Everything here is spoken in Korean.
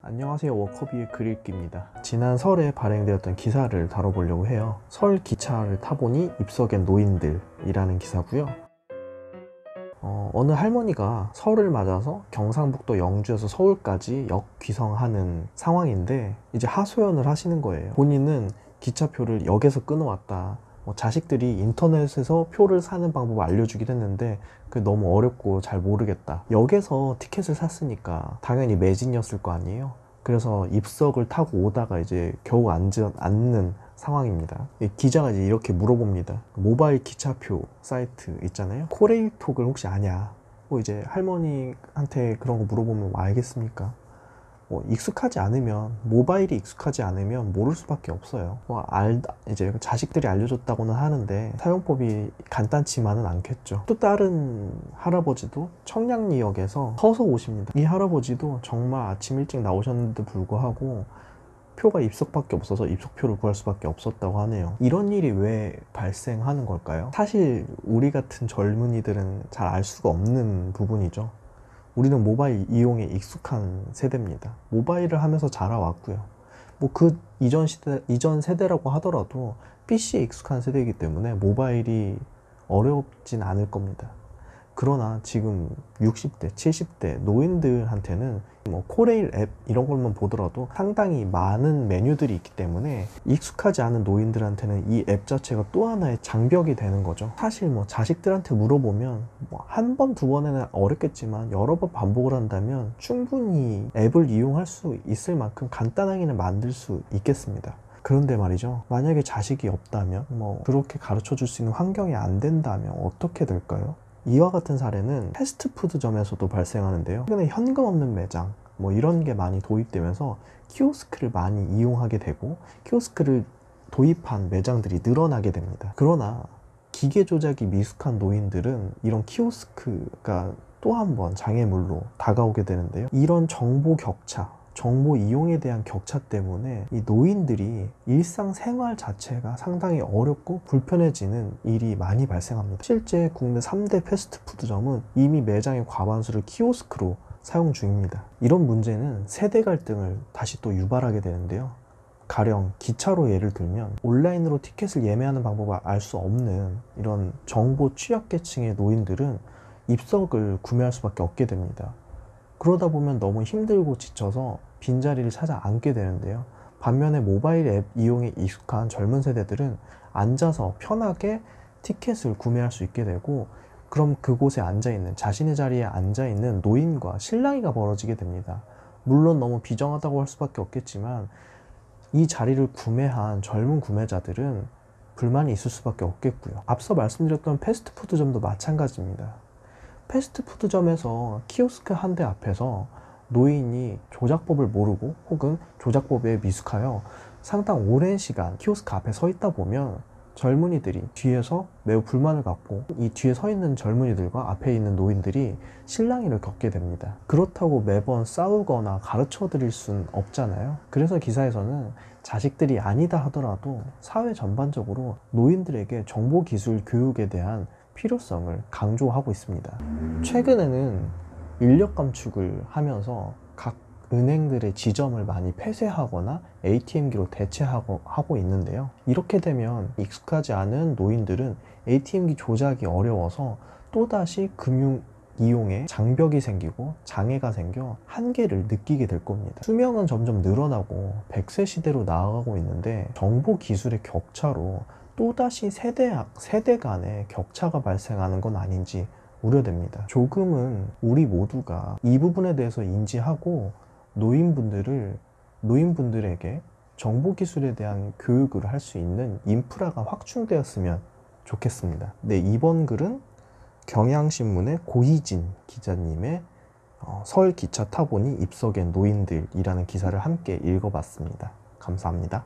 안녕하세요. 워커비의 글읽기입니다. 지난 설에 발행되었던 기사를 다뤄보려고 해요. 설 기차를 타보니 입석엔 노인들이라는 기사고요. 어느 할머니가 설을 맞아서 경상북도 영주에서 서울까지 역귀성하는 상황인데 이제 하소연을 하시는 거예요. 본인은 기차표를 역에서 끊어왔다. 자식들이 인터넷에서 표를 사는 방법을 알려주긴 했는데 그게 너무 어렵고 잘 모르겠다. 역에서 티켓을 샀으니까 당연히 매진이었을 거 아니에요. 그래서 입석을 타고 오다가 이제 겨우 앉는 상황입니다. 기자가 이제 이렇게 물어봅니다. 모바일 기차표 사이트 있잖아요. 코레일톡을 혹시 아냐? 이제 할머니한테 그런 거 물어보면 알겠습니까? 익숙하지 않으면, 모바일이 익숙하지 않으면 모를 수밖에 없어요. 이제 자식들이 알려줬다고는 하는데 사용법이 간단치만은 않겠죠. 또 다른 할아버지도 청량리역에서 서서 오십니다. 이 할아버지도 정말 아침 일찍 나오셨는데도 불구하고 표가 입석밖에 없어서 입석표를 구할 수밖에 없었다고 하네요. 이런 일이 왜 발생하는 걸까요? 사실 우리 같은 젊은이들은 잘 알 수가 없는 부분이죠. 우리는 모바일 이용에 익숙한 세대입니다. 모바일을 하면서 자라왔고요. 그 이전 세대라고 하더라도 PC에 익숙한 세대이기 때문에 모바일이 어렵진 않을 겁니다. 그러나 지금 60대, 70대 노인들한테는 코레일 앱 이런 걸만 보더라도 상당히 많은 메뉴들이 있기 때문에 익숙하지 않은 노인들한테는 이 앱 자체가 또 하나의 장벽이 되는 거죠. 사실 자식들한테 물어보면 한 번, 두 번에는 어렵겠지만 여러 번 반복을 한다면 충분히 앱을 이용할 수 있을 만큼 간단하게는 만들 수 있겠습니다. 그런데 말이죠, 만약에 자식이 없다면 그렇게 가르쳐 줄 수 있는 환경이 안 된다면 어떻게 될까요? 이와 같은 사례는 패스트푸드점에서도 발생하는데요. 최근에 현금 없는 매장 이런 게 많이 도입되면서 키오스크를 많이 이용하게 되고 키오스크를 도입한 매장들이 늘어나게 됩니다. 그러나 기계 조작이 미숙한 노인들은 이런 키오스크가 또 한 번 장애물로 다가오게 되는데요. 이런 정보 격차, 정보 이용에 대한 격차 때문에 이 노인들이 일상생활 자체가 상당히 어렵고 불편해지는 일이 많이 발생합니다. 실제 국내 3대 패스트푸드점은 이미 매장의 과반수를 키오스크로 사용 중입니다. 이런 문제는 세대 갈등을 다시 또 유발하게 되는데요. 가령 기차로 예를 들면 온라인으로 티켓을 예매하는 방법을 알 수 없는 이런 정보 취약계층의 노인들은 입석을 구매할 수밖에 없게 됩니다. 그러다 보면 너무 힘들고 지쳐서 빈자리를 찾아 앉게 되는데요. 반면에 모바일 앱 이용에 익숙한 젊은 세대들은 앉아서 편하게 티켓을 구매할 수 있게 되고, 그럼 그곳에 앉아있는, 자신의 자리에 앉아있는 노인과 실랑이가 벌어지게 됩니다. 물론 너무 비정하다고 할 수밖에 없겠지만 이 자리를 구매한 젊은 구매자들은 불만이 있을 수밖에 없겠고요. 앞서 말씀드렸던 패스트푸드점도 마찬가지입니다. 패스트푸드점에서 키오스크 한 대 앞에서 노인이 조작법을 모르고 혹은 조작법에 미숙하여 상당 오랜 시간 키오스크 앞에 서 있다 보면 젊은이들이 뒤에서 매우 불만을 갖고 이 뒤에 서 있는 젊은이들과 앞에 있는 노인들이 실랑이를 겪게 됩니다. 그렇다고 매번 싸우거나 가르쳐 드릴 순 없잖아요. 그래서 기사에서는 자식들이 아니다 하더라도 사회 전반적으로 노인들에게 정보기술 교육에 대한 필요성을 강조하고 있습니다. 최근에는 인력 감축을 하면서 각 은행들의 지점을 많이 폐쇄하거나 ATM기로 대체하고 있는데요. 이렇게 되면 익숙하지 않은 노인들은 ATM기 조작이 어려워서 또다시 금융 이용에 장벽이 생기고 장애가 생겨 한계를 느끼게 될 겁니다. 수명은 점점 늘어나고 100세 시대로 나아가고 있는데 정보 기술의 격차로 또다시 세대 간의 격차가 발생하는 건 아닌지 우려됩니다. 조금은 우리 모두가 이 부분에 대해서 인지하고 노인분들에게 정보기술에 대한 교육을 할 수 있는 인프라가 확충되었으면 좋겠습니다. 네, 이번 글은 경향신문의 고희진 기자님의 설 기차 타보니 입석엔 노인들이라는 기사를 함께 읽어봤습니다. 감사합니다.